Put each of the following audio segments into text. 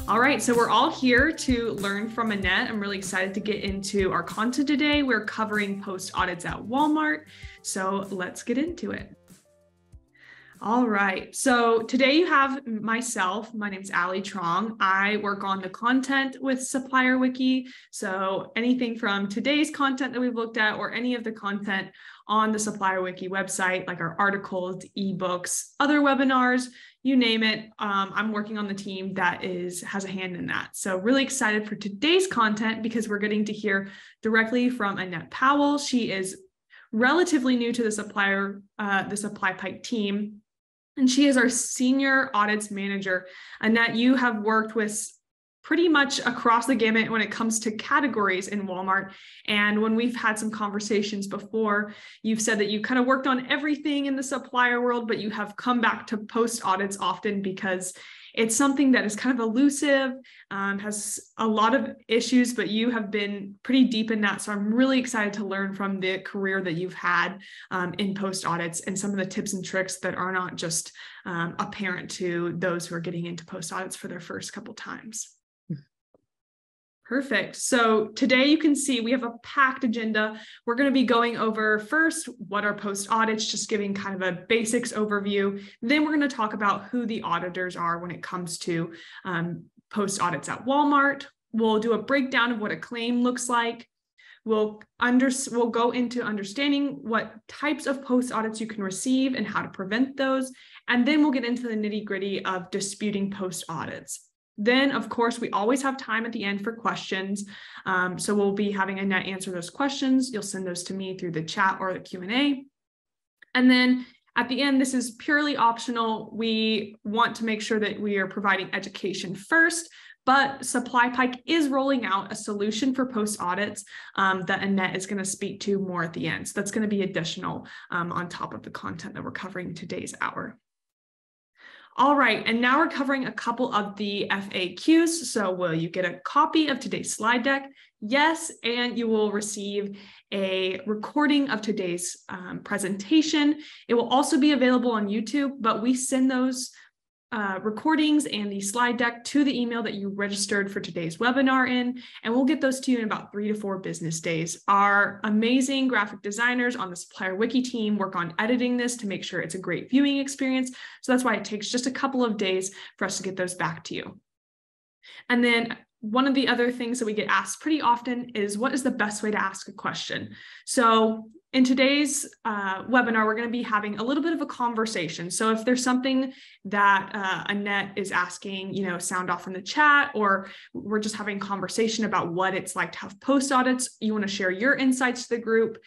All right, so we're all here to learn from Annette. I'm really excited to get into our content today. We're covering post audits at Walmart, so let's get into it. All right, so today you have myself. My name is Allie Trong. I work on the content with SupplierWiki. So anything from today's content that we've looked at or any of the content on the SupplierWiki website, like our articles, ebooks, other webinars, you name it. I'm working on the team that has a hand in that. So really excited for today's content because we're getting to hear directly from Annette Powell. She is relatively new to the SupplyPike team, and she is our senior audits manager. Annette, you have worked with pretty much across the gamut when it comes to categories in Walmart. And when we've had some conversations before, you've said that you kind of worked on everything in the supplier world, but you have come back to post audits often because it's something that is kind of elusive, has a lot of issues, but you have been pretty deep in that. So I'm really excited to learn from the career that you've had in post audits and some of the tips and tricks that are not just apparent to those who are getting into post audits for their first couple times. Perfect. So today you can see we have a packed agenda. We're going to be going over first, what are post audits, just giving kind of a basics overview. Then we're going to talk about who the auditors are when it comes to post audits at Walmart. We'll do a breakdown of what a claim looks like. We'll go into understanding what types of post audits you can receive and how to prevent those. And then we'll get into the nitty-gritty of disputing post audits. Then, of course, we always have time at the end for questions. So we'll be having Annette answer those questions. You'll send those to me through the chat or the Q&A. And then at the end, this is purely optional. We want to make sure that we are providing education first, but SupplyPike is rolling out a solution for post audits that Annette is going to speak to more at the end. So that's going to be additional on top of the content that we're covering today's hour. All right, and now we're covering a couple of the FAQs. So will you get a copy of today's slide deck? Yes, and you will receive a recording of today's presentation. It will also be available on YouTube, but we send those recordings and the slide deck to the email that you registered for today's webinar in, and we'll get those to you in about 3 to 4 business days. Our amazing graphic designers on the SupplierWiki team work on editing this to make sure it's a great viewing experience. So that's why it takes just a couple of days for us to get those back to you. And then one of the other things that we get asked pretty often is, what is the best way to ask a question? So in today's webinar, we're going to be having a little bit of a conversation. So if there's something that Annette is asking, sound off in the chat, or we're just having conversation about what it's like to have post audits, you want to share your insights to the group,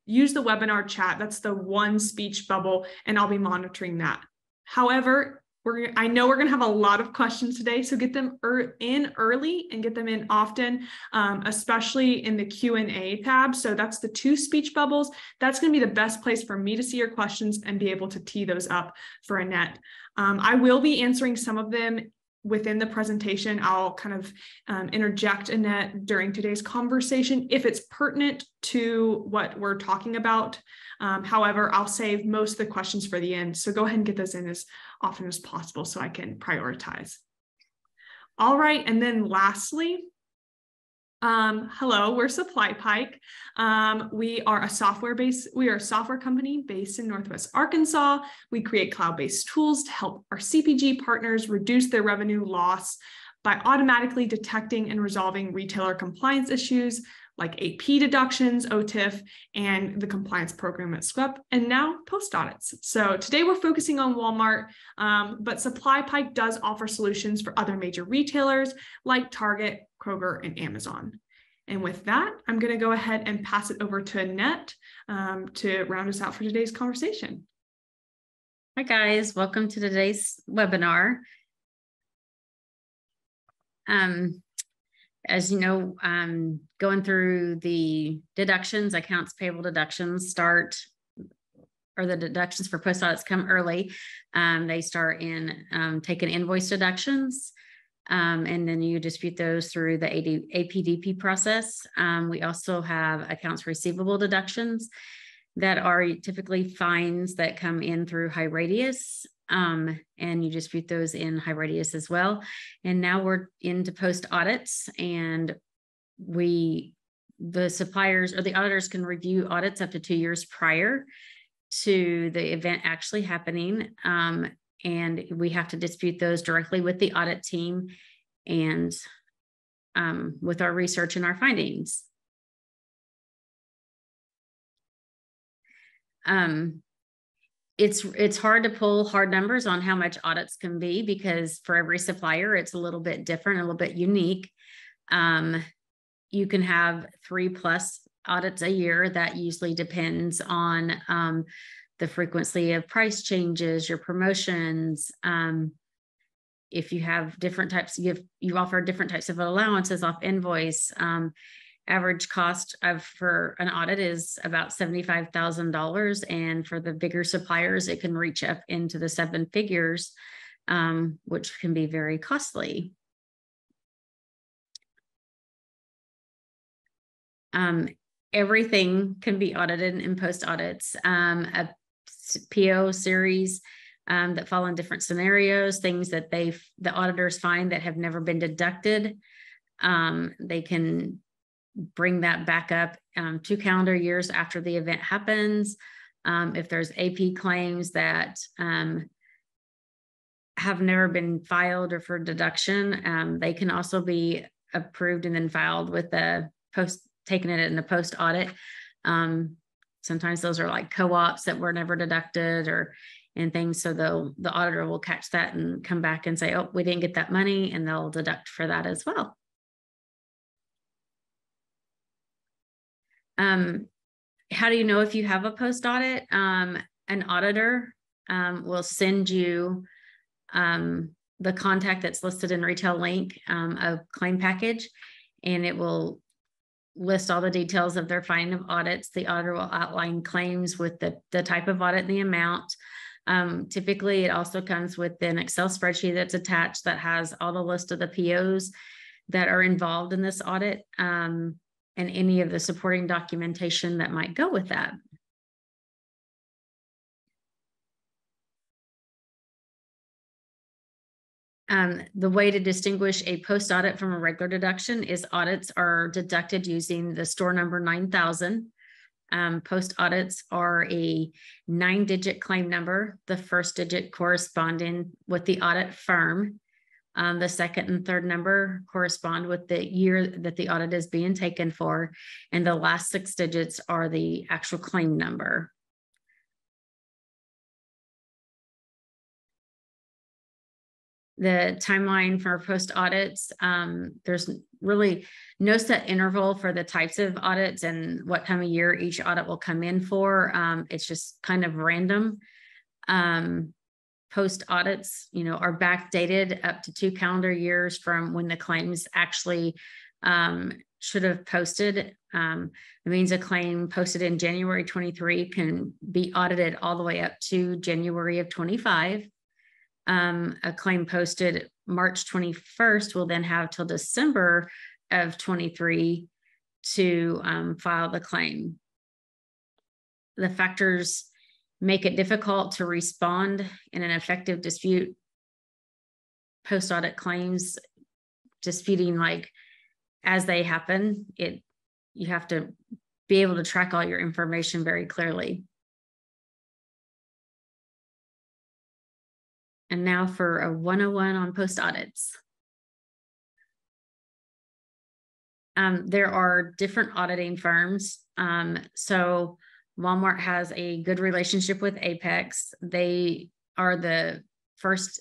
use the webinar chat. That's the one speech bubble, and I'll be monitoring that. However, I know we're going to have a lot of questions today, so get them in early and get them in often, especially in the Q&A tab. So that's the 2 speech bubbles. That's going to be the best place for me to see your questions and be able to tee those up for Annette. I will be answering some of them within the presentation. I'll kind of interject Annette during today's conversation if it's pertinent to what we're talking about. However, I'll save most of the questions for the end. So go ahead and get those in as often as possible so I can prioritize. All right, and then lastly, hello, we're SupplyPike. We are a software company based in Northwest Arkansas. We create cloud-based tools to help our CPG partners reduce their revenue loss by automatically detecting and resolving retailer compliance issues like AP deductions, OTIF, and the compliance program at SQEP, and now post audits. So today we're focusing on Walmart, but SupplyPike does offer solutions for other major retailers like Target, Kroger, and Amazon. And with that, I'm going to go ahead and pass it over to Annette to round us out for today's conversation. Hi guys, welcome to today's webinar. As you know, going through the deductions, accounts payable deductions the deductions for post audits come early. They start in taking invoice deductions, and then you dispute those through the APDP process. We also have accounts receivable deductions that are typically fines that come in through high radius. and you dispute those in high radius as well. And now we're into post audits, and the suppliers or the auditors can review audits up to 2 years prior to the event actually happening. And we have to dispute those directly with the audit team and with our research and our findings. It's hard to pull hard numbers on how much audits can be, because for every supplier, it's a little bit different, a little bit unique. You can have 3+ audits a year. That usually depends on the frequency of price changes, your promotions. If you have different types, you offer different types of allowances off invoice. Average cost for an audit is about $75,000. And for the bigger suppliers, it can reach up into the 7 figures, which can be very costly. Everything can be audited in post audits. A PO series that fall in different scenarios, things that the auditors find that have never been deducted. They can bring that back up 2 calendar years after the event happens. If there's AP claims that have never been filed or for deduction, they can also be approved and then filed with the taking it in the post audit. Sometimes those are like co-ops that were never deducted and things. So the auditor will catch that and come back and say, oh, we didn't get that money, and they'll deduct for that as well. How do you know if you have a post audit? An auditor will send you the contact that's listed in Retail Link, a claim package, and it will list all the details of their finding of audits. The auditor will outline claims with the type of audit and the amount. Typically, it also comes with an Excel spreadsheet that's attached that has all the list of the POs that are involved in this audit, and any of the supporting documentation that might go with that. The way to distinguish a post audit from a regular deduction is audits are deducted using the store number 9000. Post audits are a 9-digit claim number, the first digit corresponding with the audit firm. The second and third number correspond with the year that the audit is being taken for, and the last 6 digits are the actual claim number. The timeline for post audits, there's really no set interval for the types of audits and what time of year each audit will come in for. It's just kind of random. Post audits, are backdated up to 2 calendar years from when the claims actually should have posted. It means a claim posted in January 23 can be audited all the way up to January of 25. A claim posted March 21st will then have till December of 23 to file the claim. The factors make it difficult to respond in an effective dispute. Post audit claims, disputing like as they happen, you have to be able to track all your information very clearly. And now for a 101 on post audits. There are different auditing firms. So Walmart has a good relationship with Apex. They are the first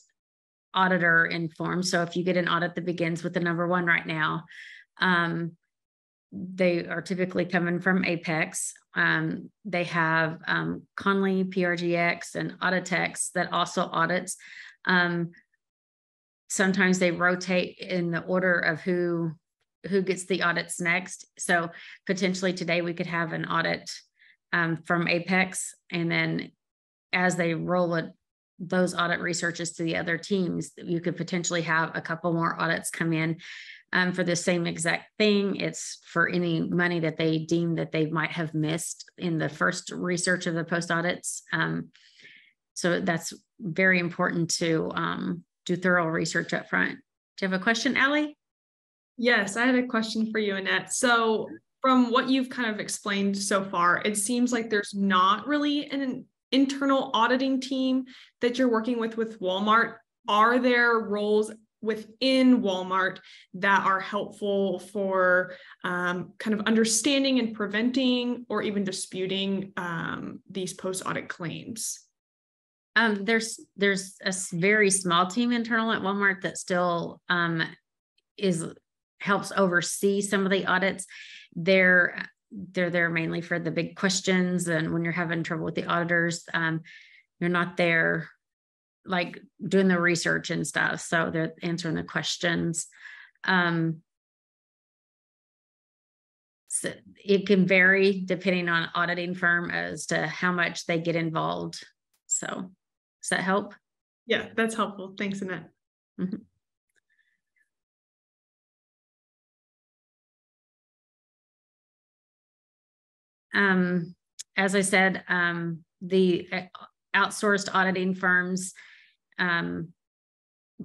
auditor in form. So if you get an audit that begins with the number 1 right now, they are typically coming from Apex. They have Conley, PRGX, and Auditex that also audits. Sometimes they rotate in the order of who gets the audits next. So potentially today we could have an audit from Apex, and then as they roll those audit researches to the other teams, you could potentially have a couple more audits come in for the same exact thing. It's for any money that they deem that they might have missed in the first research of the post audits. So that's very important to do thorough research up front. Do you have a question, Allie? Yes, I had a question for you, Annette. So from what you've kind of explained so far, it seems like there's not really an internal auditing team that you're working with Walmart. Are there roles within Walmart that are helpful for kind of understanding and preventing or even disputing these post-audit claims? There's a very small team internal at Walmart that still helps oversee some of the audits. They're there mainly for the big questions, and when you're having trouble with the auditors, you're not there like doing the research and stuff. So they're answering the questions. So it can vary depending on auditing firm as to how much they get involved. So does that help? Yeah, that's helpful. Thanks, Annette. Mm-hmm. As I said, the outsourced auditing firms,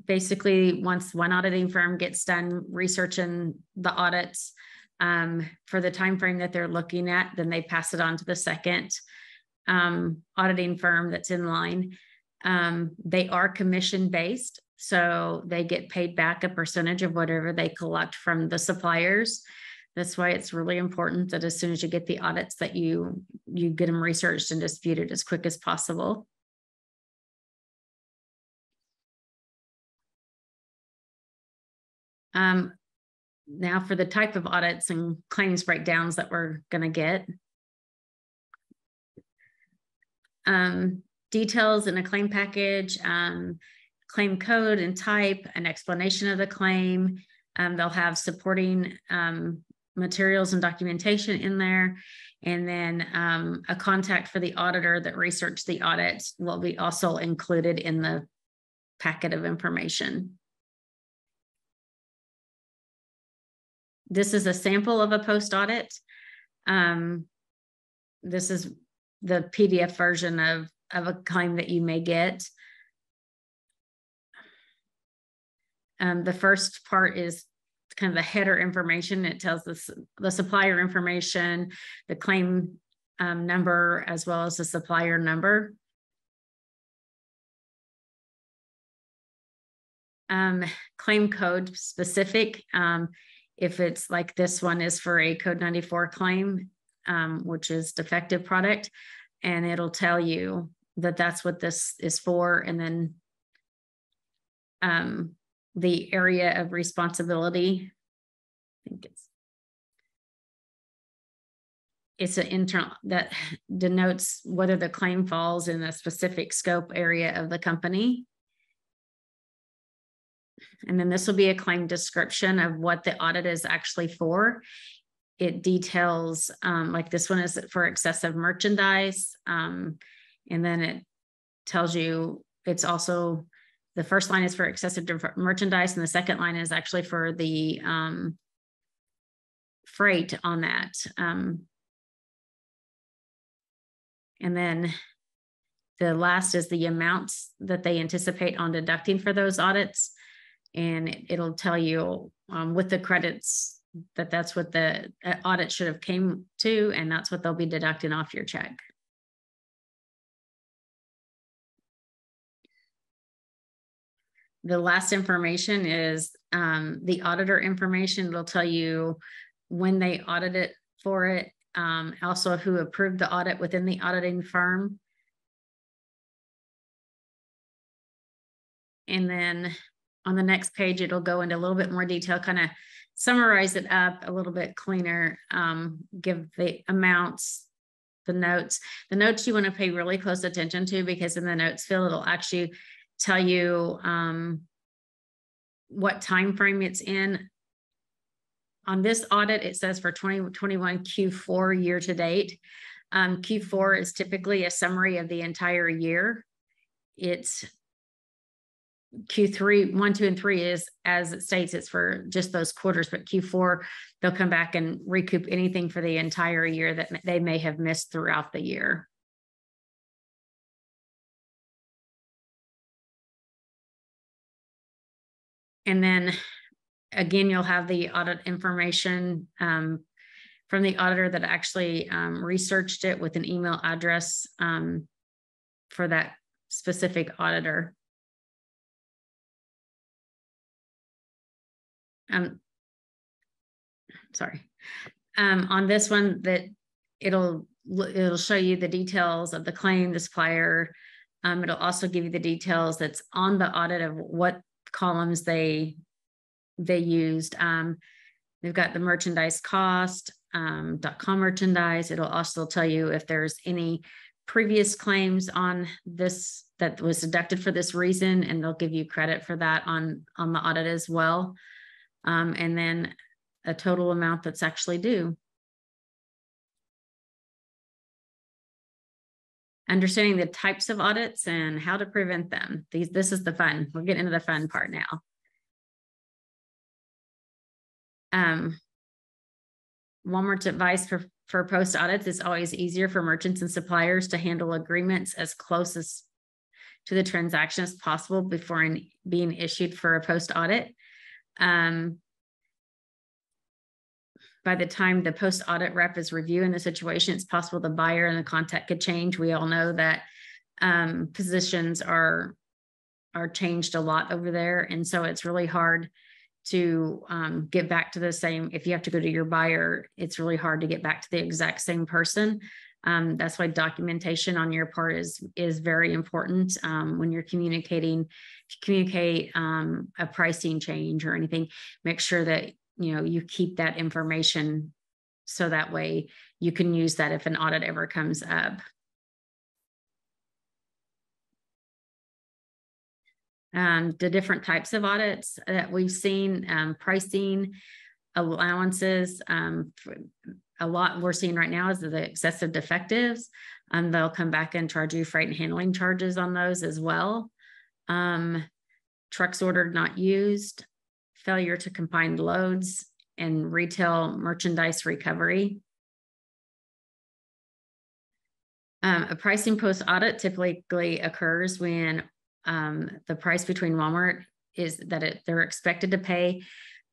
basically once one auditing firm gets done researching the audits for the time frame that they're looking at, then they pass it on to the second auditing firm that's in line. They are commission based, so they get paid back a percentage of whatever they collect from the suppliers. That's why it's really important that as soon as you get the audits that you get them researched and disputed as quick as possible. Now for the type of audits and claims breakdowns that we're going to get. Details in a claim package, claim code and type, an explanation of the claim. They'll have supporting materials and documentation in there. And then a contact for the auditor that researched the audit will be also included in the packet of information. This is a sample of a post audit. This is the PDF version of a claim that you may get. The first part is kind of the header information. It tells us the supplier information, the claim number, as well as the supplier number. Claim code specific. If it's like this one is for a code 94 claim, which is defective product, and it'll tell you that that's what this is for. And then the area of responsibility, I think it's an internal that denotes whether the claim falls in a specific scope area of the company. And then this will be a claim description of what the audit is actually for. It details, like this one is for excessive merchandise. And then it tells you it's also, the first line is for excessive merchandise, and the second line is actually for the freight on that. And then the last is the amounts that they anticipate on deducting for those audits. And it'll tell you with the credits that that's what the audit should have came to, and that's what they'll be deducting off your check. The last information is the auditor information. It'll tell you when they audited for it, also who approved the audit within the auditing firm. And then on the next page, it'll go into a little bit more detail, kind of summarize it up a little bit cleaner, give the amounts, the notes. The notes you want to pay really close attention to, because in the notes field, it'll actually tell you what time frame it's in. On this audit, it says for 2021 Q4 year to date. Q4 is typically a summary of the entire year. It's Q3, 1, 2, and 3 is, as it states, it's for just those quarters, but Q4, they'll come back and recoup anything for the entire year that they may have missed throughout the year. And then again, you'll have the audit information from the auditor that actually researched it with an email address for that specific auditor. Sorry. On this one, that it'll show you the details of the claim, the supplier. It'll also give you the details that's on the audit of what columns they used. They've got the merchandise cost, .com merchandise. It'll also tell you if there's any previous claims on this that was deducted for this reason, and they'll give you credit for that on the audit as well. And then a total amount that's actually due. Understanding the types of audits and how to prevent them. This is the fun. We're getting into the fun part now. Walmart's advice for post audits is always easier for merchants and suppliers to handle agreements as close as to the transaction as possible before being issued for a post audit. By the time the post audit rep is reviewing the situation, it's possible the buyer and the contact could change. We all know that positions are changed a lot over there. And so it's really hard to get back to the same. If you have to go to your buyer, it's really hard to get back to the exact same person. That's why documentation on your part is very important when you're communicating. If you communicate a pricing change or anything, make sure that you keep that information so that way you can use that if an audit ever comes up. The different types of audits that we've seen, pricing, allowances. A lot we're seeing right now is the excessive defectives. They'll come back and charge you freight and handling charges on those as well. Trucks ordered, not used, failure to combine loads, and retail merchandise recovery. A pricing post audit typically occurs when the price between Walmart is that they're expected to pay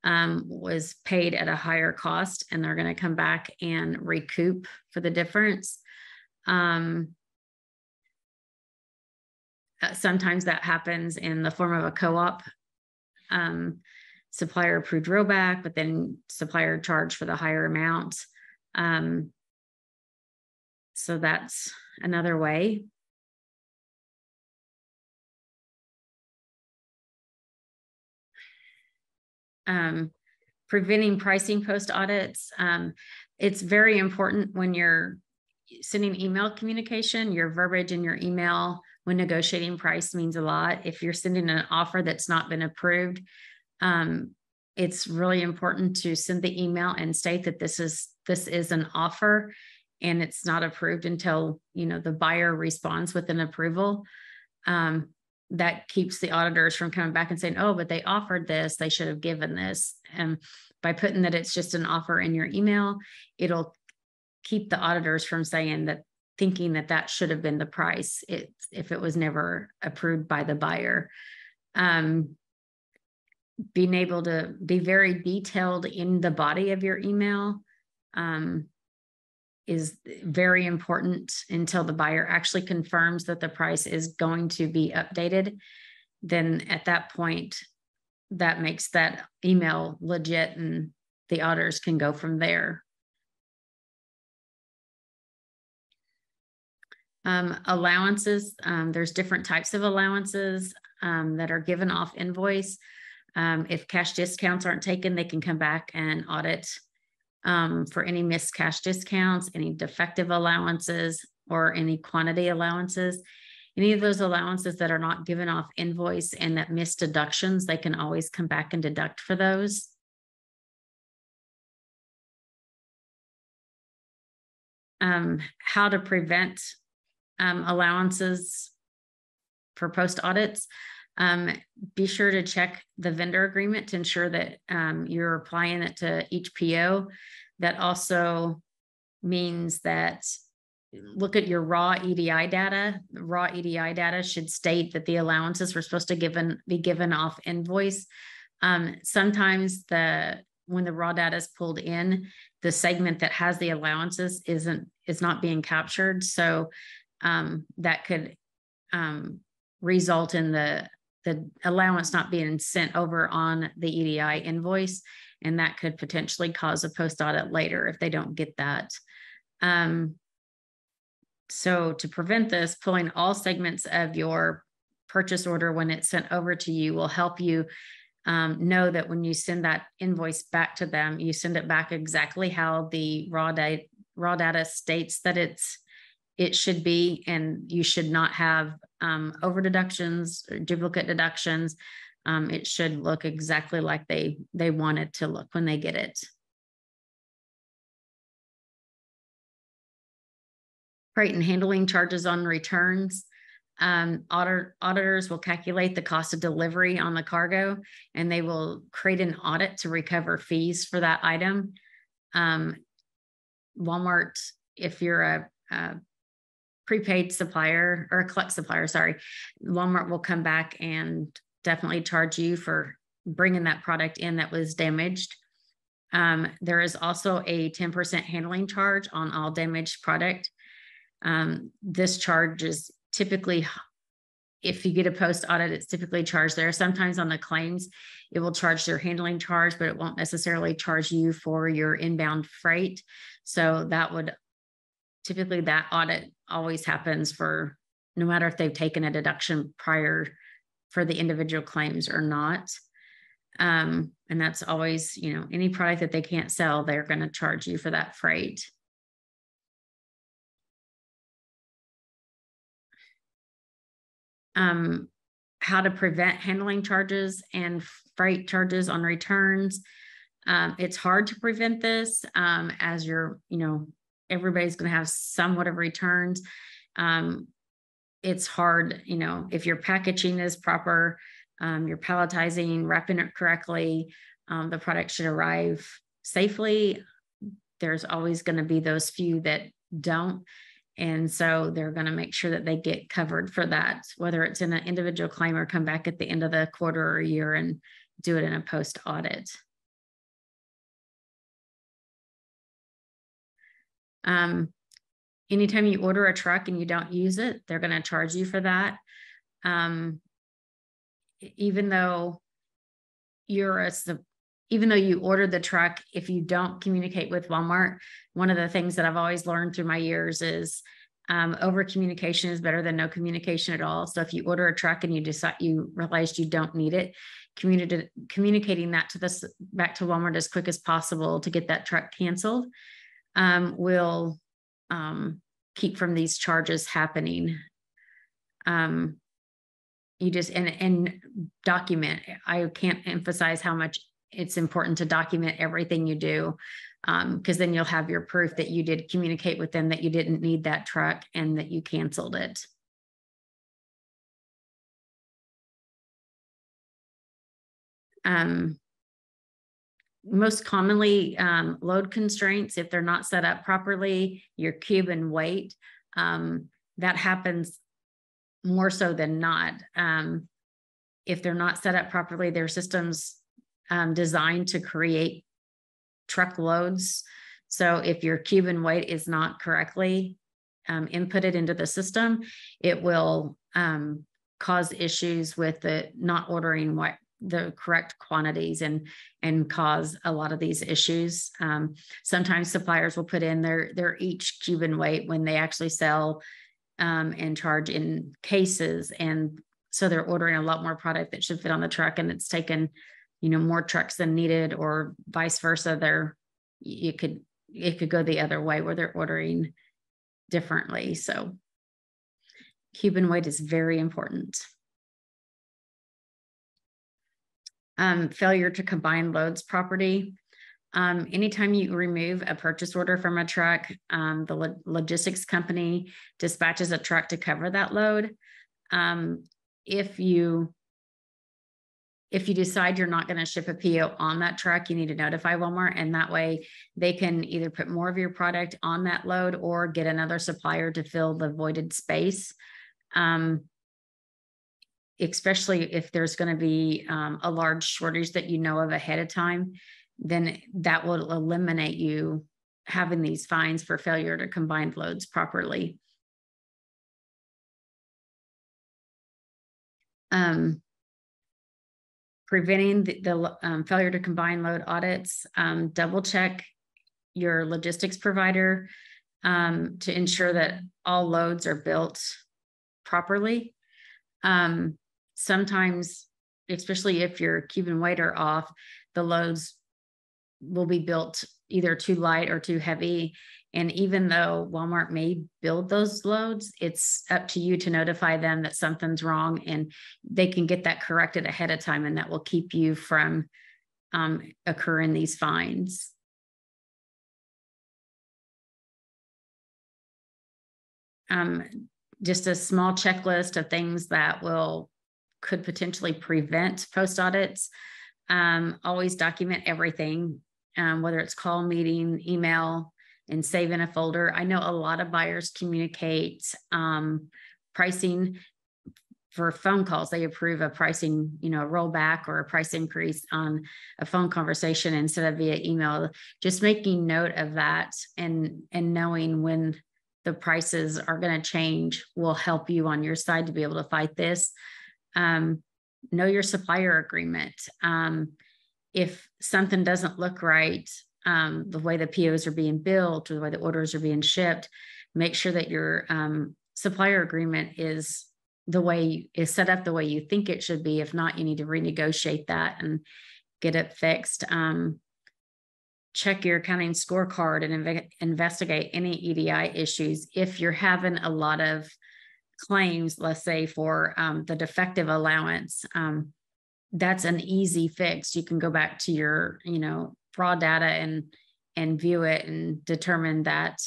was paid at a higher cost, and they're going to come back and recoup for the difference. Sometimes that happens in the form of a co-op. Supplier approved rollback, but then supplier charged for the higher amount. So that's another way. Preventing pricing post audits. It's very important when you're sending email communication, your verbiage in your email when negotiating price means a lot. If you're sending an offer that's not been approved, it's really important to send the email and state that this is an offer and it's not approved until the buyer responds with an approval. That keeps the auditors from coming back and saying, oh, but they offered this, they should have given this. And by putting that it's just an offer in your email, it'll keep the auditors from thinking that should have been the price if it was never approved by the buyer. Being able to be very detailed in the body of your email is very important until the buyer actually confirms that the price is going to be updated. Then at that point, that makes that email legit and the auditors can go from there. Allowances, there's different types of allowances that are given off invoice. If cash discounts aren't taken, they can come back and audit for any missed cash discounts, any defective allowances, or any quantity allowances. Any of those allowances that are not given off invoice and that miss deductions, they can always come back and deduct for those. How to prevent allowances for post audits. Be sure to check the vendor agreement to ensure that you're applying it to each PO. That also means that look at your raw EDI data. The raw EDI data should state that the allowances were supposed to be given off invoice. Sometimes when the raw data is pulled in, the segment that has the allowances is not being captured. So that could result in the allowance not being sent over on the EDI invoice, and that could potentially cause a post audit later if they don't get that. So to prevent this, pulling all segments of your purchase order when it's sent over to you will help you know that when you send that invoice back to them, you send it back exactly how the raw data states that it should be, and you should not have over deductions or duplicate deductions. It should look exactly like they want it to look when they get it. Freight and handling charges on returns. Auditors will calculate the cost of delivery on the cargo, and they will create an audit to recover fees for that item. Walmart, if you're a prepaid supplier or a collect supplier, sorry, Walmart will come back and definitely charge you for bringing that product in that was damaged. There is also a 10% handling charge on all damaged product. This charge is typically, if you get a post audit, it's typically charged there. Sometimes on the claims, it will charge their handling charge, but it won't necessarily charge you for your inbound freight. So typically that audit always happens for, no matter if they've taken a deduction prior for the individual claims or not. And that's always, any product that they can't sell, they're going to charge you for that freight. How to prevent handling charges and freight charges on returns. It's hard to prevent this as everybody's going to have somewhat of returns. It's hard, if your packaging is proper, you're palletizing, wrapping it correctly, the product should arrive safely. There's always going to be those few that don't. And so they're going to make sure that they get covered for that, whether it's in an individual claim or come back at the end of the quarter or year and do it in a post audit. Anytime you order a truck and you don't use it, they're going to charge you for that. Even though you ordered the truck, if you don't communicate with Walmart, one of the things that I've always learned through my years is over communication is better than no communication at all. So if you order a truck and you realized you don't need it, communicating that back to Walmart as quick as possible to get that truck canceled will keep from these charges happening. You just and document. I can't emphasize how much it's important to document everything you do, because then you'll have your proof that you did communicate with them that you didn't need that truck and that you canceled it. Most commonly, load constraints, if they're not set up properly, your cube and weight, that happens more so than not. If they're not set up properly, their systems designed to create truckloads. So if your cube and weight is not correctly inputted into the system, it will cause issues with the not ordering the correct quantities and cause a lot of these issues. Sometimes suppliers will put in their each cube and weight when they actually sell and charge in cases. And so they're ordering a lot more product that should fit on the truck, and it's taken, more trucks than needed, or vice versa. It could go the other way where they're ordering differently. So cube and weight is very important. Failure to combine loads properly. Anytime you remove a purchase order from a truck, the logistics company dispatches a truck to cover that load. If you decide you're not going to ship a PO on that truck, you need to notify Walmart, and that way they can either put more of your product on that load or get another supplier to fill the voided space. especially if there's going to be a large shortage that you know of ahead of time, then that will eliminate you having these fines for failure to combine loads properly. Preventing the failure to combine load audits, double check your logistics provider to ensure that all loads are built properly. Sometimes, especially if your cube and weight are off, the loads will be built either too light or too heavy. And even though Walmart may build those loads, it's up to you to notify them that something's wrong, and they can get that corrected ahead of time, and that will keep you from incurring these fines. Just a small checklist of things that could potentially prevent post audits. Always document everything, whether it's call, meeting, email, and save in a folder. I know a lot of buyers communicate pricing for phone calls. They approve a pricing, a rollback or a price increase on a phone conversation instead of via email. Just making note of that and knowing when the prices are going to change will help you on your side to be able to fight this. Know your supplier agreement. If something doesn't look right, the way the POs are being built or the way the orders are being shipped, make sure that your supplier agreement is set up the way you think it should be. If not, you need to renegotiate that and get it fixed. Check your accounting scorecard and investigate any EDI issues. If you're having a lot of claims, let's say for the defective allowance, that's an easy fix. You can go back to your, raw data and view it and determine that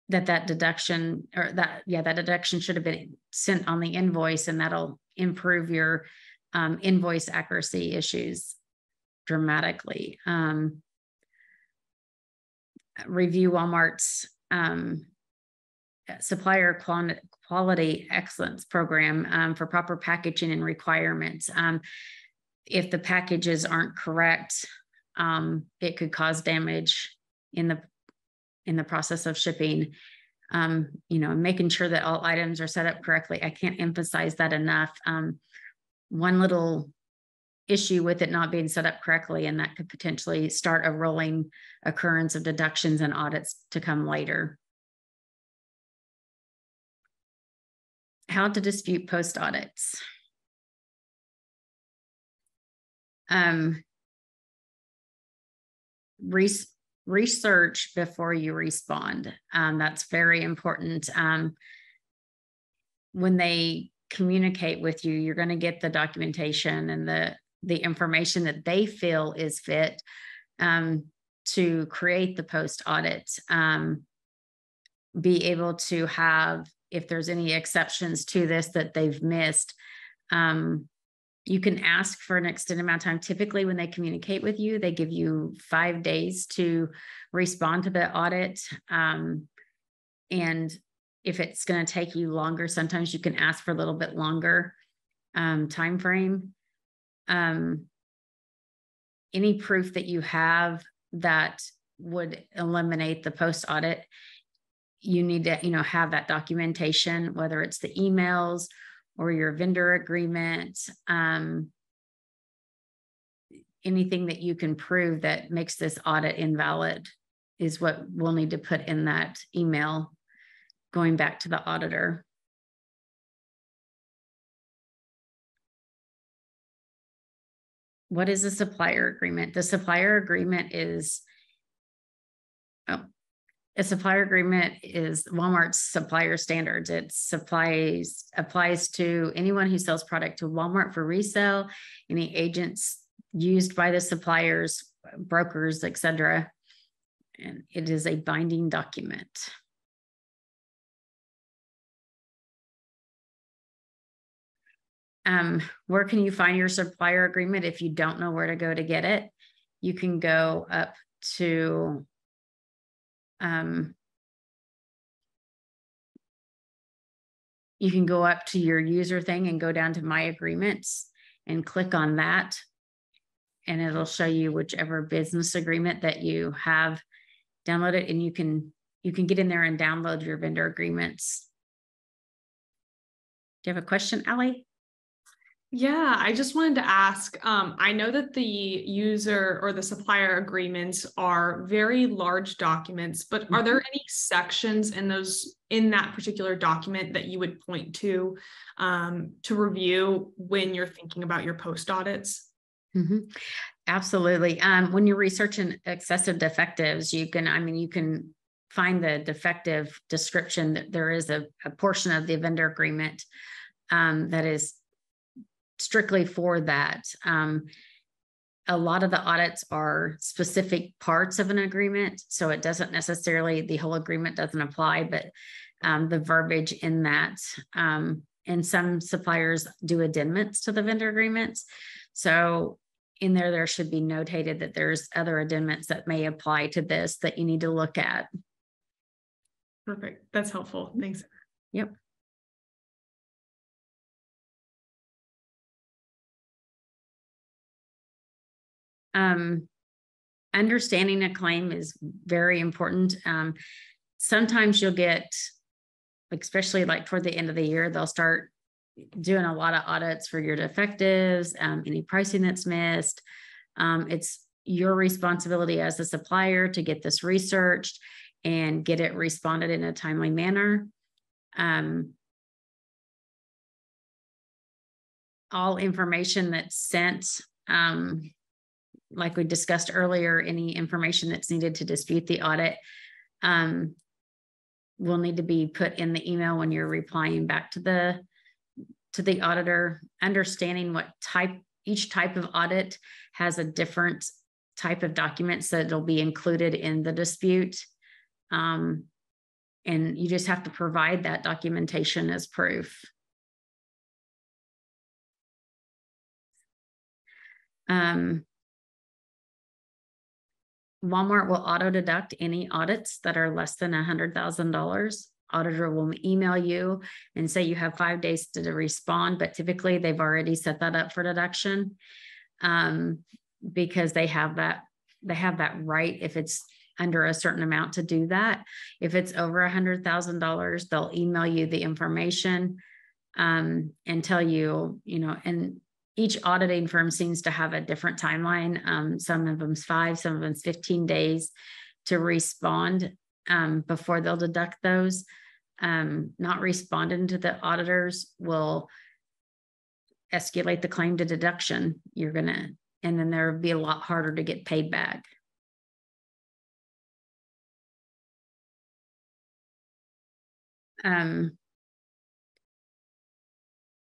that deduction that deduction should have been sent on the invoice, and that'll improve your invoice accuracy issues dramatically. Review Walmart's supplier quality excellence program for proper packaging and requirements. If the packages aren't correct, it could cause damage in the process of shipping. Making sure that all items are set up correctly. I can't emphasize that enough. One little issue with it not being set up correctly, and that could potentially start a rolling occurrence of deductions and audits to come later. How to dispute post audits. Research before you respond. That's very important. When they communicate with you, you're going to get the documentation and the information that they feel is fit to create the post audit. Be able to have, if there's any exceptions to this that they've missed, you can ask for an extended amount of time. Typically, when they communicate with you, they give you 5 days to respond to the audit. And if it's going to take you longer, sometimes you can ask for a little bit longer time frame. Any proof that you have that would eliminate the post audit, you need to, have that documentation, whether it's the emails or your vendor agreement, anything that you can prove that makes this audit invalid is what we'll need to put in that email going back to the auditor. What is a supplier agreement? The supplier agreement is, a supplier agreement is Walmart's supplier standards. It applies to anyone who sells product to Walmart for resale, any agents used by the suppliers, brokers, etc. And it is a binding document. Where can you find your supplier agreement if you don't know where to go to get it? You can go up to you can go up to your user thing and go down to My Agreements and click on that. And it'll show you whichever business agreement that you have downloaded, and you can get in there and download your vendor agreements. Do you have a question, Allie? Yeah, I just wanted to ask, I know that the user or the supplier agreements are very large documents, but are there any sections in that particular document that you would point to review when you're thinking about your post audits? Absolutely. When you're researching excessive defectives, you can find the defective description. That there is a portion of the vendor agreement that is strictly for that. A lot of the audits are specific parts of an agreement, so it doesn't necessarily, the whole agreement doesn't apply, but the verbiage in that, and some suppliers do addendums to the vendor agreements. So in there should be notated that there's other addendums that may apply to this that you need to look at. Perfect. That's helpful. Thanks. Yep. Understanding a claim is very important. Sometimes you'll get, especially like toward the end of the year, they'll start doing a lot of audits for your defectives, any pricing that's missed. It's your responsibility as a supplier to get this researched and get it responded in a timely manner. All information that's sent, like we discussed earlier, any information that's needed to dispute the audit will need to be put in the email when you're replying back to the auditor. Understanding what each type of audit has a different type of documents that will be included in the dispute. And you just have to provide that documentation as proof. Walmart will auto deduct any audits that are less than $100,000. Auditor will email you and say you have 5 days to respond, but typically they've already set that up for deduction because they have that right if it's under a certain amount to do that. If it's over $100,000, they'll email you the information and tell you, and each auditing firm seems to have a different timeline. Some of them's 5, some of them's 15 days to respond before they'll deduct those. Not responding to the auditors will escalate the claim to deduction. And then there'll be a lot harder to get paid back.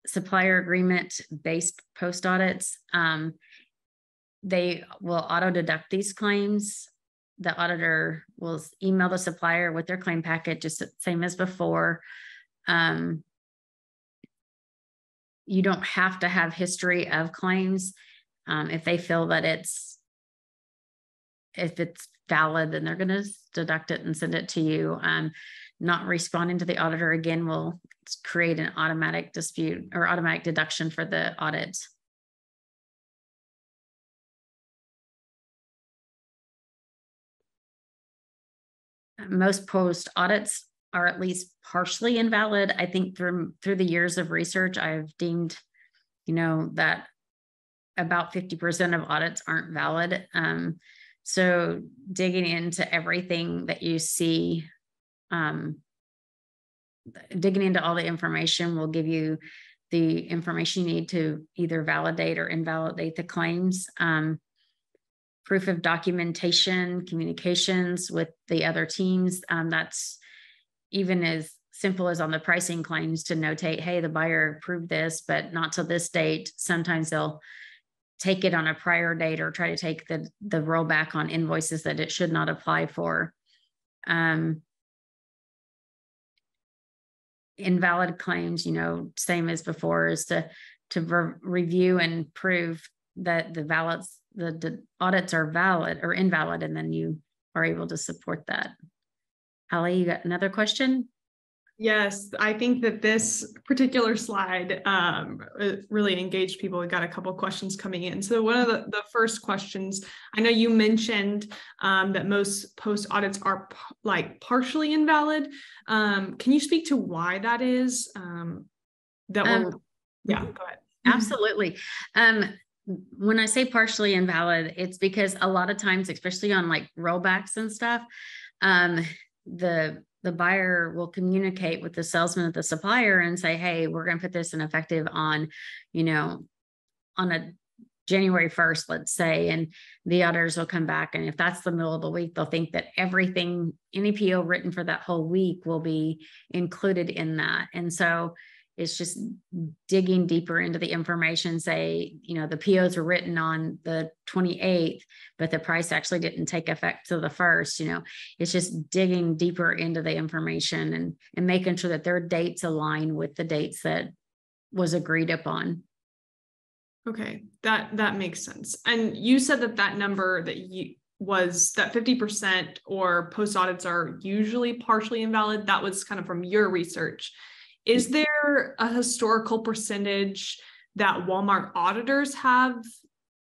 Supplier agreement based post audits, they will auto deduct these claims. The auditor will email the supplier with their claim packet, just the same as before. You don't have to have history of claims. If they feel that if it's valid, then they're going to deduct it and send it to you. Not responding to the auditor again will create an automatic dispute or automatic deduction for the audit. Most post audits are at least partially invalid. I think through the years of research, I've deemed, that about 50% of audits aren't valid. So digging into everything that you see, digging into all the information will give you the information you need to either validate or invalidate the claims. Proof of documentation, communications with the other teams. That's even as simple as on the pricing claims to notate, hey, the buyer approved this, but not till this date. Sometimes they'll take it on a prior date or try to take the rollback on invoices that it should not apply for. Invalid claims, same as before, is to review and prove that the audits are valid or invalid, and then you are able to support that. Allie, you got another question? Yes, I think that this particular slide really engaged people. We got a couple questions coming in. So one of the first questions, I know you mentioned that most post audits are partially invalid. Can you speak to why that is? Yeah, go ahead. Absolutely. When I say partially invalid, it's because a lot of times, especially on like rollbacks and stuff, the buyer will communicate with the salesman at the supplier and say, hey, we're going to put this in effective on, on a January 1st, let's say, and the auditors will come back. And if that's the middle of the week, they'll think that everything, any PO written for that whole week will be included in that. And so it's just digging deeper into the information, say, the POs were written on the 28th, but the price actually didn't take effect till the 1st. It's just digging deeper into the information and making sure that their dates align with the dates that was agreed upon. Okay, that makes sense. And you said that number that was that 50% or post audits are usually partially invalid. That was kind of from your research. Is there a historical percentage that Walmart auditors have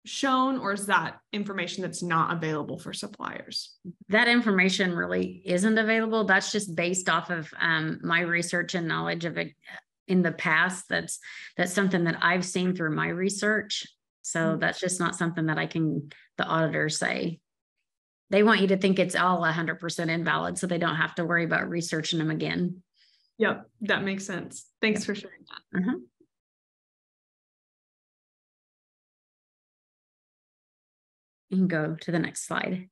shown, or is that information that's not available for suppliers? That information really isn't available. That's just based off of my research and knowledge of it in the past. That's something that I've seen through my research. So that's just not something that the auditors say. They want you to think it's all 100% invalid, so they don't have to worry about researching them again. Yep, that makes sense. Thanks for sharing that. You can go to the next slide.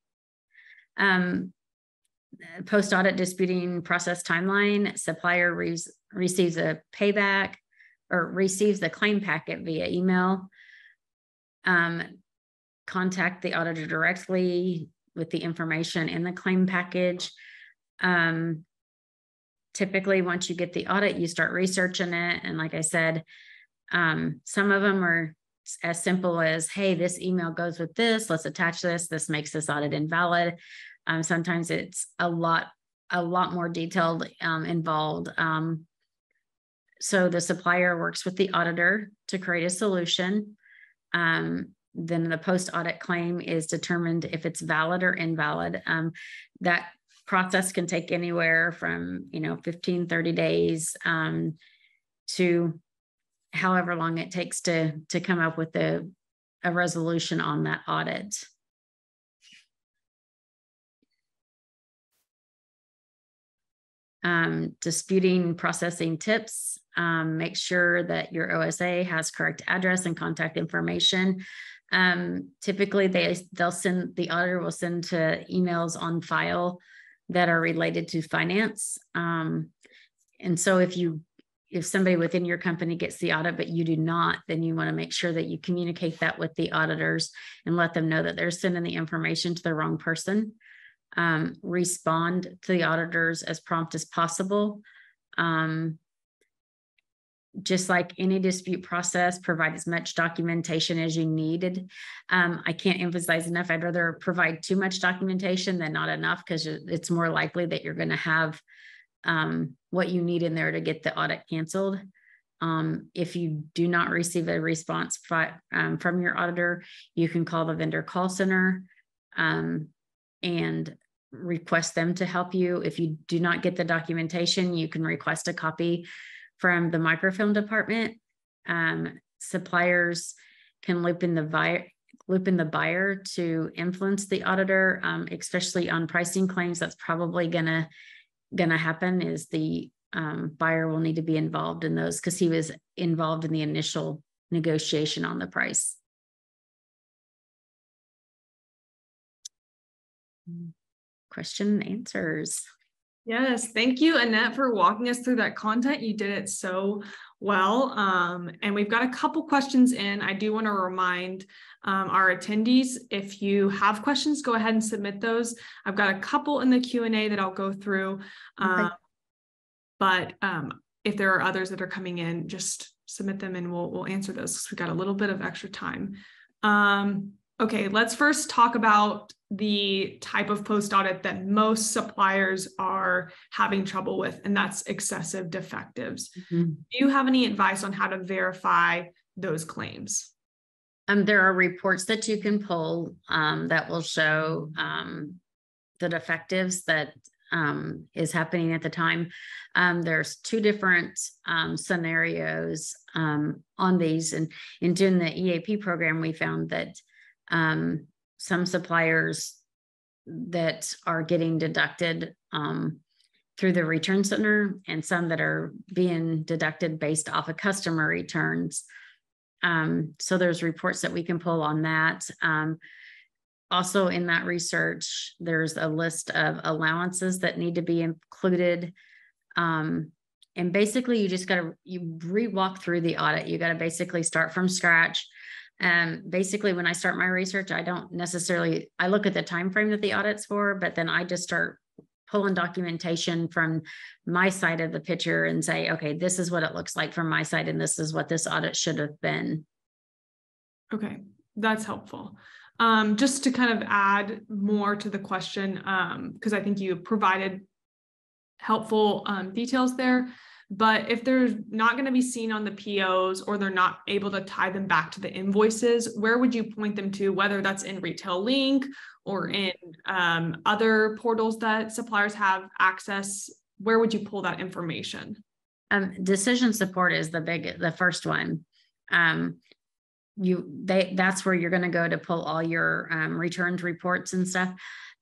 Post-audit disputing process timeline. Supplier receives a payback or receives the claim packet via email. Contact the auditor directly with the information in the claim package. Typically, once you get the audit, you start researching it. And like I said, some of them are as simple as, hey, this email goes with this, let's attach this, this makes this audit invalid. Sometimes it's a lot more detailed, involved. So the supplier works with the auditor to create a solution. Then the post-audit claim is determined if it's valid or invalid. That process can take anywhere from 15, 30 days to however long it takes to come up with a resolution on that audit. Disputing processing tips. Make sure that your OSA has correct address and contact information. Typically the auditor will send to emails on file that are related to finance. And so if somebody within your company gets the audit, but you do not, then you want to make sure that you communicate that with the auditors and let them know that they're sending the information to the wrong person. Respond to the auditors as prompt as possible. Just like any dispute process, provide as much documentation as you needed. I can't emphasize enough. I'd rather provide too much documentation than not enough, because it's more likely that you're going to have what you need in there to get the audit canceled. If you do not receive a response from your auditor, you can call the vendor call center and request them to help you. If you do not get the documentation, you can request a copy from the microfilm department. Suppliers can loop in the buyer to influence the auditor, especially on pricing claims. That's probably gonna happen, is the buyer will need to be involved in those, because he was involved in the initial negotiation on the price. Question and answers. Yes, thank you, Annette, for walking us through that content. You did it so well. And we've got a couple questions in. I do want to remind our attendees, if you have questions, go ahead and submit those. I've got a couple in the Q&A that I'll go through. Okay. But if there are others that are coming in, just submit them and we'll answer those, because we've got a little bit of extra time. Okay, let's first talk about the type of post audit that most suppliers are having trouble with, and that's excessive defectives. Do you have any advice on how to verify those claims? There are reports that you can pull that will show the defectives that is happening at the time. There's two different scenarios on these, and in doing the EAP program, we found that some suppliers that are getting deducted through the return center, and some that are being deducted based off of customer returns. So there's reports that we can pull on that. Also in that research, there's a list of allowances that need to be included. And basically you just you re-walk through the audit. You got to basically start from scratch. Basically when I start my research, I look at the time frame that the audit's for, but then I just start pulling documentation from my side of the picture and say, okay, this is what it looks like from my side, and this is what this audit should have been. Okay, that's helpful. Just to kind of add more to the question, because I think you provided helpful details there, but if they're not going to be seen on the POs, or they're not able to tie them back to the invoices, where would you point them to, whether that's in Retail Link or in other portals that suppliers have access? Where would you pull that information? Decision support is the first one. That's where you're going to go to pull all your returned reports and stuff.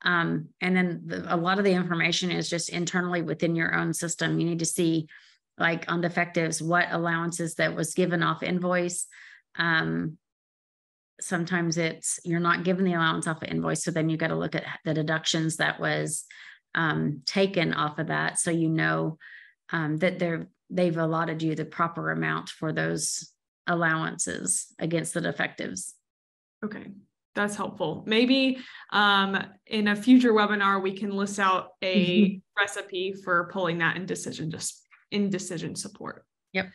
And then a lot of the information is just internally within your own system. You need to see, like on defectives, what allowances that was given off invoice. Sometimes you're not given the allowance off of invoice. So then you got to look at the deductions that was taken off of that. So you know that they've allotted you the proper amount for those allowances against the defectives. Okay, that's helpful. Maybe in a future webinar, we can list out a recipe for pulling that in decision support. Yep.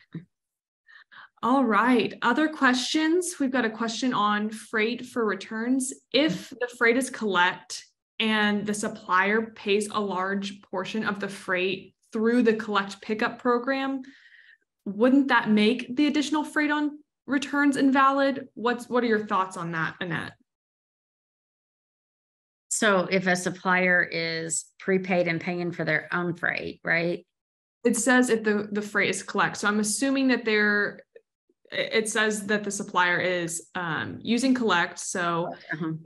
All right. Other questions? We've got a question on freight for returns. If the freight is collect and the supplier pays a large portion of the freight through the collect pickup program, wouldn't that make the additional freight on returns invalid? What are your thoughts on that, Annette? So if a supplier is prepaid and paying for their own freight, right? It says if the freight is collect. So I'm assuming that it says that the supplier is using collect. So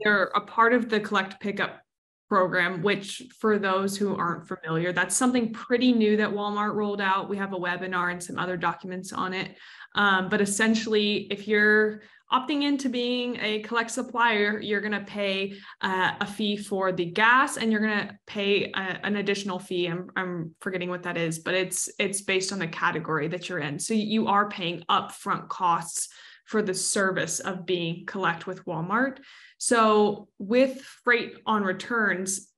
they're a part of the collect pickup program, which for those who aren't familiar, that's something pretty new that Walmart rolled out. We have a webinar and some other documents on it. But essentially, if you're opting into being a collect supplier, you're going to pay a fee for the gas, and you're going to pay an additional fee. I'm forgetting what that is, but it's based on the category that you're in. So you are paying upfront costs for the service of being collect with Walmart. So with freight on returns,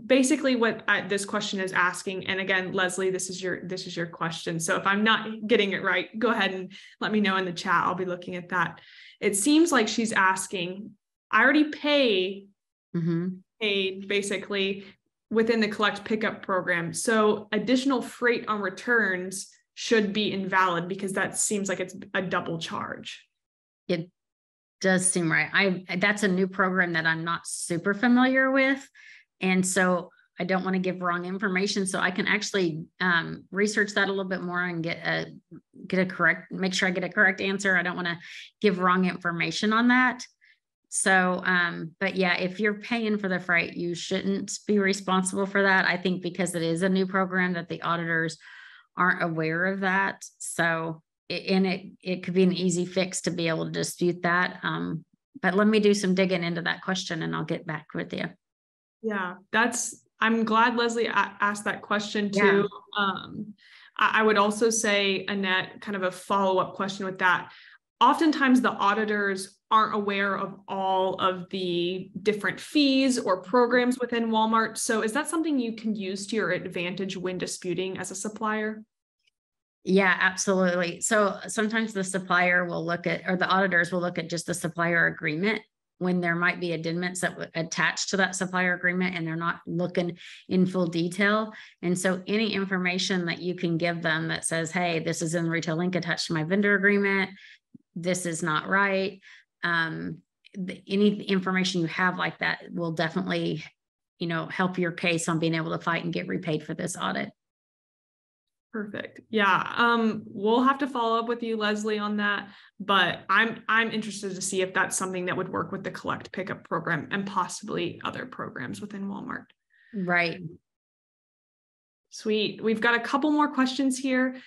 basically what this question is asking, and again, Leslie, this is your question. So if I'm not getting it right, go ahead and let me know in the chat. I'll be looking at that. It seems like she's asking, I already paid basically within the collect pickup program. So additional freight on returns should be invalid because that seems like it's a double charge. It does seem right. That's a new program that I'm not super familiar with. And so I don't want to give wrong information. So I can actually research that a little bit more and make sure I get a correct answer. I don't want to give wrong information on that. So, but yeah, if you're paying for the freight, you shouldn't be responsible for that. I think because it is a new program that the auditors aren't aware of that. So, it could be an easy fix to be able to dispute that. But let me do some digging into that question and I'll get back with you. Yeah, I'm glad Leslie asked that question too. Yeah. I would also say, Annette, kind of a follow-up question with that. Oftentimes the auditors aren't aware of all of the different fees or programs within Walmart. So is that something you can use to your advantage when disputing as a supplier? Yeah, absolutely. So sometimes the supplier will or the auditors will look at just the supplier agreement when there might be amendments that would attach to that supplier agreement and they're not looking in full detail. And so any information that you can give them that says, hey, this is in the retail link attached to my vendor agreement, this is not right. Any information you have like that will definitely, help your case on being able to fight and get repaid for this audit. Perfect. Yeah. We'll have to follow up with you, Leslie, on that, but I'm interested to see if that's something that would work with the collect pickup program and possibly other programs within Walmart. Right. Sweet. We've got a couple more questions here.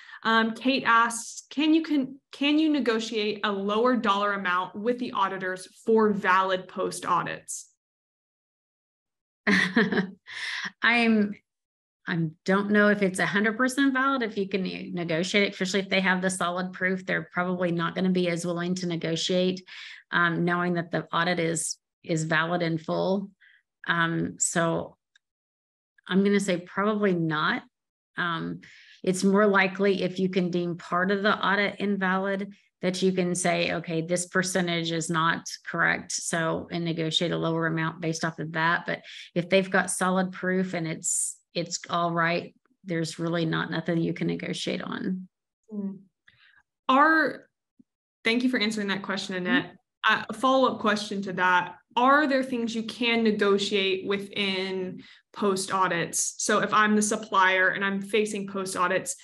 Kate asks, can you negotiate a lower dollar amount with the auditors for valid post audits? I don't know if it's 100% valid, if you can negotiate, especially if they have the solid proof. They're probably not going to be as willing to negotiate, knowing that the audit is valid in full. So I'm going to say probably not. It's more likely if you can deem part of the audit invalid that you can say, okay, this percentage is not correct. So, and negotiate a lower amount based off of that. But if they've got solid proof and it's all right, there's really nothing you can negotiate on. Thank you for answering that question, Annette. A follow-up question to that. Are there things you can negotiate within post audits? So if I'm the supplier and I'm facing post audits,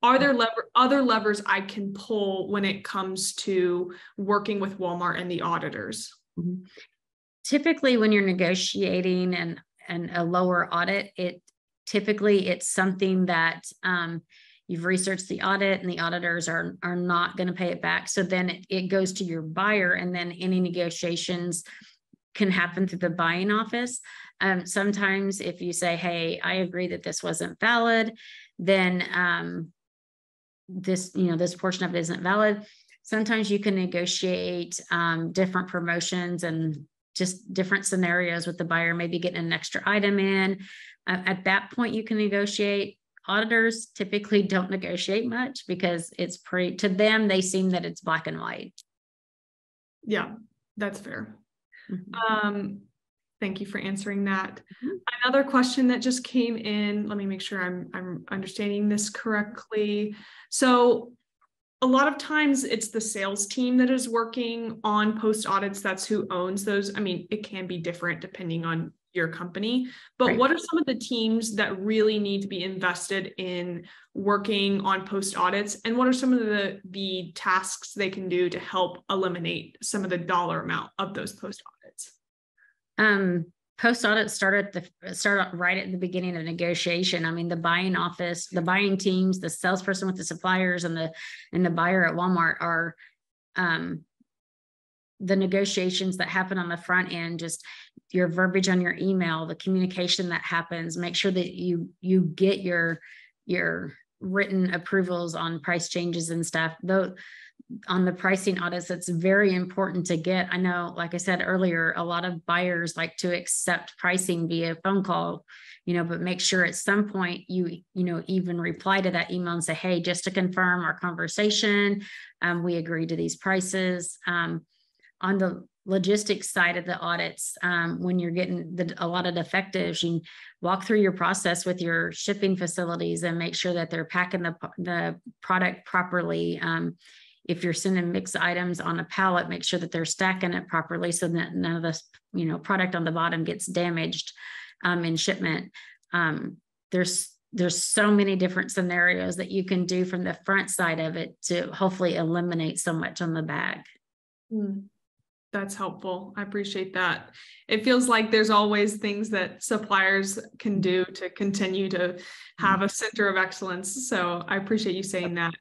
are there other levers I can pull when it comes to working with Walmart and the auditors? Typically, when you're negotiating and a lower audit, it's something that you've researched the audit and the auditors are not going to pay it back. So then it goes to your buyer, and then any negotiations can happen through the buying office. Sometimes if you say, hey, I agree that this wasn't valid, then this portion of it isn't valid. Sometimes you can negotiate different promotions and just different scenarios with the buyer, maybe getting an extra item in. At that point, you can negotiate. Auditors typically don't negotiate much because to them, they seem that it's black and white. Yeah, that's fair. Thank you for answering that. Another question that just came in, let me make sure I'm understanding this correctly. So a lot of times it's the sales team that is working on post audits. That's who owns those. I mean, it can be different depending on your company, but right. What are some of the teams that really need to be invested in working on post audits? And what are some of the tasks they can do to help eliminate some of the dollar amount of those post audits? Post audits start right at the beginning of negotiation. I mean, the buying office, the buying teams, the salesperson with the suppliers, and the buyer at Walmart are the negotiations that happen on the front end. Just your verbiage on your email, the communication that happens. Make sure that you get your written approvals on price changes and stuff. Though on the pricing audits, it's very important to get. I know, like I said earlier, a lot of buyers like to accept pricing via phone call, but make sure at some point you even reply to that email and say, hey, just to confirm our conversation, we agree to these prices. On the logistics side of the audits, when you're getting a lot of defectives, you walk through your process with your shipping facilities and make sure that they're packing the product properly. If you're sending mixed items on a pallet, make sure that they're stacking it properly so that none of this, product on the bottom gets damaged in shipment. There's so many different scenarios that you can do from the front side of it to hopefully eliminate so much on the back. That's helpful. I appreciate that. It feels like there's always things that suppliers can do to continue to have a center of excellence. So I appreciate you saying that.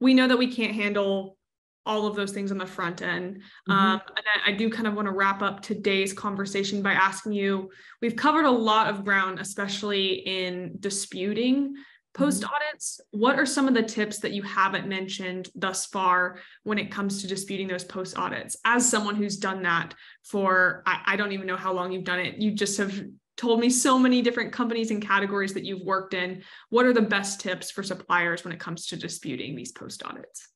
We know that we can't handle all of those things on the front end. And I do kind of want to wrap up today's conversation by asking you, we've covered a lot of ground, especially in disputing post audits. What are some of the tips that you haven't mentioned thus far when it comes to disputing those post audits? As someone who's done that for, I don't even know how long you've done it. You just have told me so many different companies and categories that you've worked in. What are the best tips for suppliers when it comes to disputing these post audits?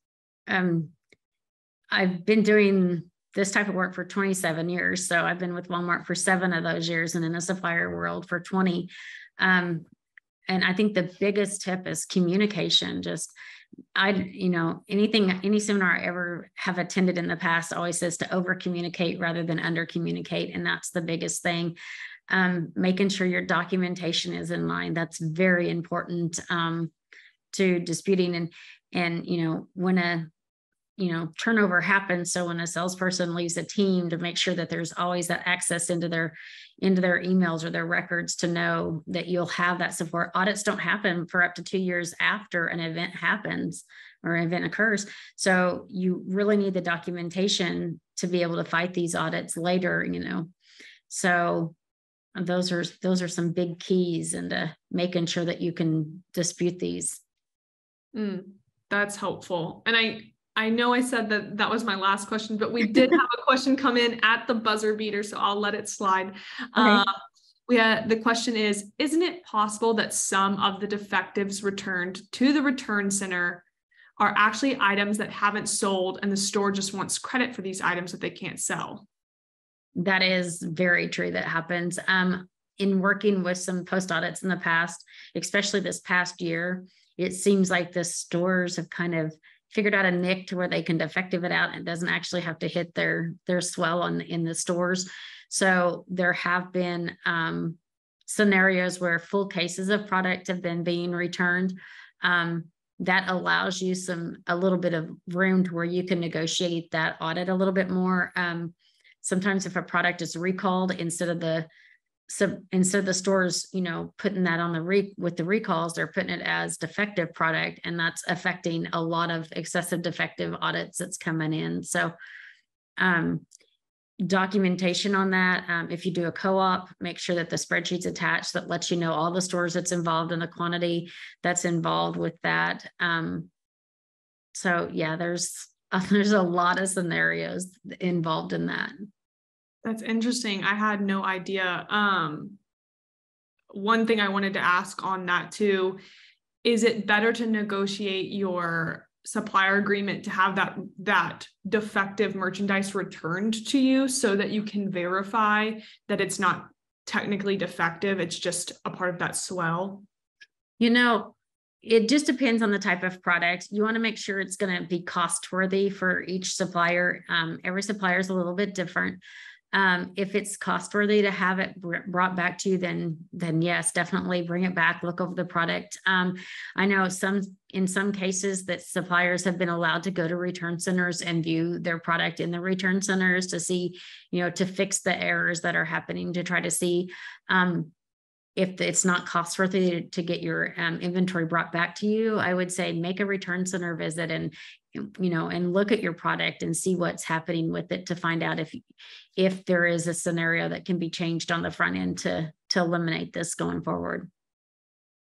I've been doing this type of work for 27 years. So I've been with Walmart for 7 of those years and in the supplier world for 20. And I think the biggest tip is communication. Any seminar I ever have attended in the past always says to over communicate rather than under communicate. And that's the biggest thing. Making sure your documentation is in line. That's very important to disputing. And when a turnover happens. So when a salesperson leaves a team, to make sure that there's always that access into their emails or their records to know that you'll have that support. Audits don't happen for up to 2 years after an event happens or an event occurs. So you really need the documentation to be able to fight these audits later, So those are some big keys into making sure that you can dispute these. That's helpful. And I know I said that was my last question, but we did have a question come in at the buzzer beater, so I'll let it slide. Okay. The question is, isn't it possible that some of the defectives returned to the return center are actually items that haven't sold and the store just wants credit for these items that they can't sell? That is very true. That happens. In working with some post audits in the past, especially this past year, it seems like the stores have kind of figured out a nick to where they can defective it out and it doesn't actually have to hit their swell in the stores. So there have been scenarios where full cases of product have been being returned. That allows you a little bit of room to where you can negotiate that audit a little bit more. Sometimes if a product is recalled, instead of the stores, putting that on with the recalls, they're putting it as defective product, and that's affecting a lot of excessive defective audits that's coming in. So documentation on that. If you do a co-op, make sure that the spreadsheet's attached that lets you know all the stores that's involved and the quantity that's involved with that. So yeah, there's a lot of scenarios involved in that. That's interesting. I had no idea. One thing I wanted to ask on that too, is it better to negotiate your supplier agreement to have that defective merchandise returned to you so that you can verify that it's not technically defective, it's just a part of that swell? It just depends on the type of product. You want to make sure it's going to be cost worthy for each supplier. Every supplier is a little bit different. If it's cost worthy to have it brought back to you, then yes, definitely bring it back, look over the product. I know in some cases that suppliers have been allowed to go to return centers and view their product in the return centers to see, to fix the errors that are happening, to try to see if it's not cost worthy to get your inventory brought back to you. I would say make a return center visit and look at your product and see what's happening with it to find out if there is a scenario that can be changed on the front end to eliminate this going forward.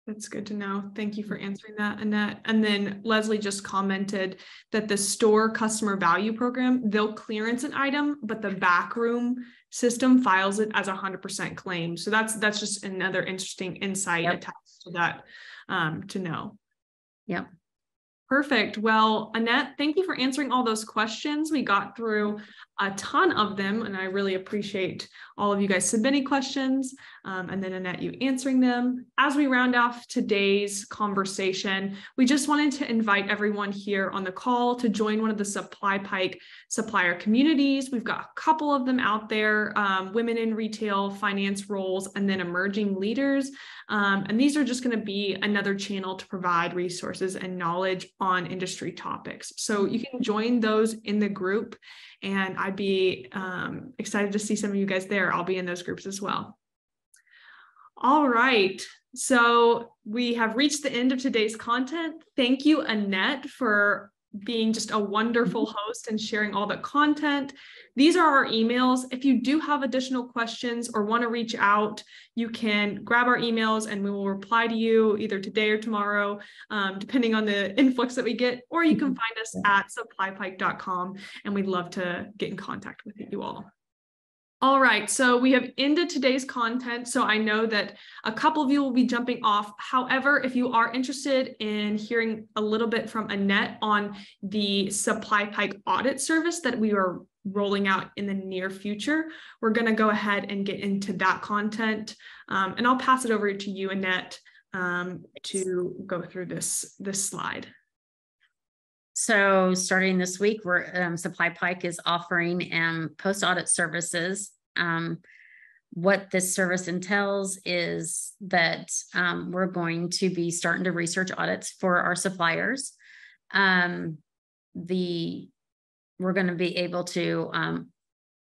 That's good to know. Thank you for answering that, Annette. And then Leslie just commented that the store customer value program, they'll clearance an item, but the backroom system files it as 100% claim. So that's just another interesting insight attached to that to know. Yep. Perfect. Well, Annette, thank you for answering all those questions. We got through a ton of them, and I really appreciate all of you guys submitting questions, and then Annette, you answering them. As we round off today's conversation, we just wanted to invite everyone here on the call to join one of the SupplyPike supplier communities. We've got a couple of them out there, women in retail, finance roles, and then emerging leaders. And these are just going to be another channel to provide resources and knowledge on industry topics. So you can join those in the group, and I'd be excited to see some of you guys there. I'll be in those groups as well. All right. So we have reached the end of today's content. Thank you, Annette, for being just a wonderful host and sharing all the content. These are our emails. If you do have additional questions or want to reach out, you can grab our emails and we will reply to you either today or tomorrow, depending on the influx that we get, or you can find us at supplypike.com, and we'd love to get in contact with you all. All right, so we have ended today's content. So I know that a couple of you will be jumping off. However, if you are interested in hearing a little bit from Annette on the SupplyPike audit service that we are rolling out in the near future, we're going to go ahead and get into that content. And I'll pass it over to you, Annette, to go through this slide. So starting this week, SupplyPike is offering post audit services. What this service entails is that we're going to be starting to research audits for our suppliers. We're going to be able to,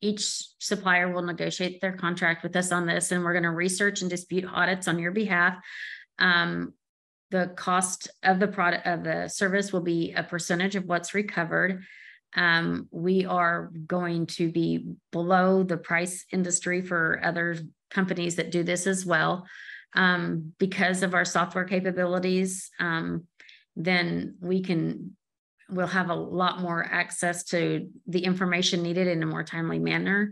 each supplier will negotiate their contract with us on this, and we're going to research and dispute audits on your behalf. The cost of the product of the service will be a percentage of what's recovered. We are going to be below the price industry for other companies that do this as well. Because of our software capabilities, then we'll have a lot more access to the information needed in a more timely manner.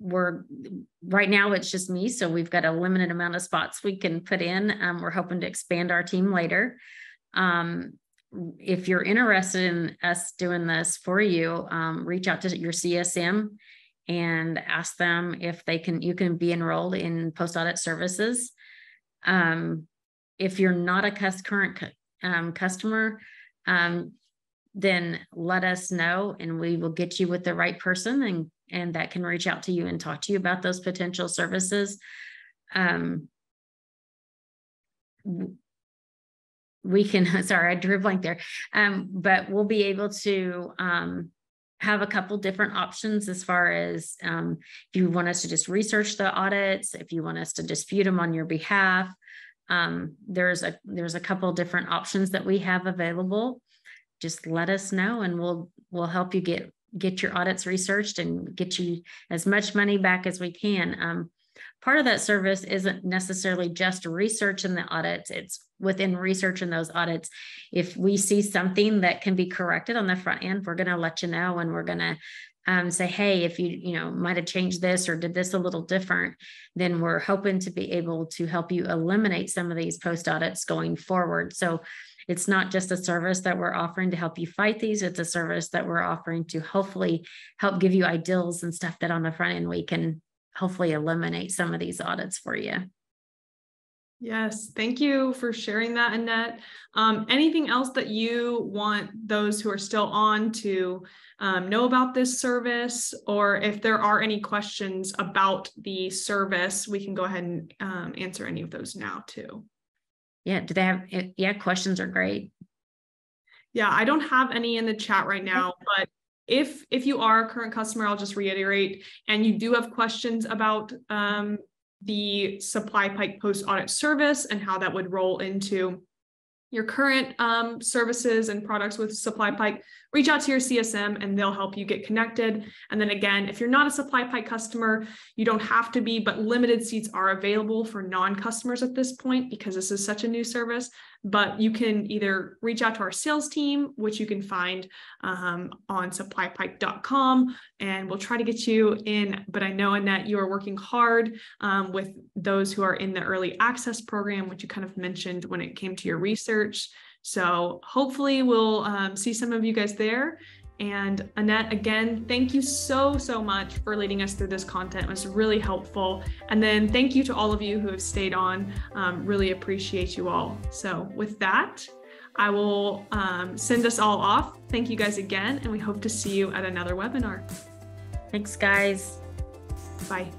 Right now it's just me, so we've got a limited amount of spots we can put in. We're hoping to expand our team later. If you're interested in us doing this for you, reach out to your CSM and ask them if you can be enrolled in post audit services. If you're not a current customer, then let us know and we will get you with the right person and that can reach out to you and talk to you about those potential services. We can, sorry, I drew a blank there, but we'll be able to have a couple different options as far as if you want us to just research the audits, if you want us to dispute them on your behalf. There's a couple different options that we have available. Just let us know and we'll help you get your audits researched and get you as much money back as we can. Part of that service isn't necessarily just research in the audits. It's within research in those audits. If we see something that can be corrected on the front end, we're going to let you know, and we're going to say, hey, if you might have changed this or did this a little different, then we're hoping to be able to help you eliminate some of these post audits going forward. So it's not just a service that we're offering to help you fight these. It's a service that we're offering to hopefully help give you ideals and stuff that on the front end we can hopefully eliminate some of these audits for you. Yes, thank you for sharing that, Annette. Anything else that you want those who are still on to know about this service, or if there are any questions about the service, we can go ahead and answer any of those now too. Yeah, do they have, questions are great. Yeah, I don't have any in the chat right now, but if you are a current customer, I'll just reiterate, and you do have questions about the SupplyPike post audit service and how that would roll into your current services and products with SupplyPike, reach out to your CSM and they'll help you get connected. And then again, if you're not a SupplyPike customer, you don't have to be, but limited seats are available for non-customers at this point because this is such a new service. But you can either reach out to our sales team, which you can find on SupplyPike.com, and we'll try to get you in. But I know, Annette, you are working hard with those who are in the early access program, which you kind of mentioned when it came to your research. So hopefully we'll see some of you guys there. And Annette, again, thank you so much for leading us through this content. It was really helpful. And then thank you to all of you who have stayed on. Really appreciate you all. So with that, I will send us all off. Thank you guys again, and we hope to see you at another webinar. Thanks, guys. Bye.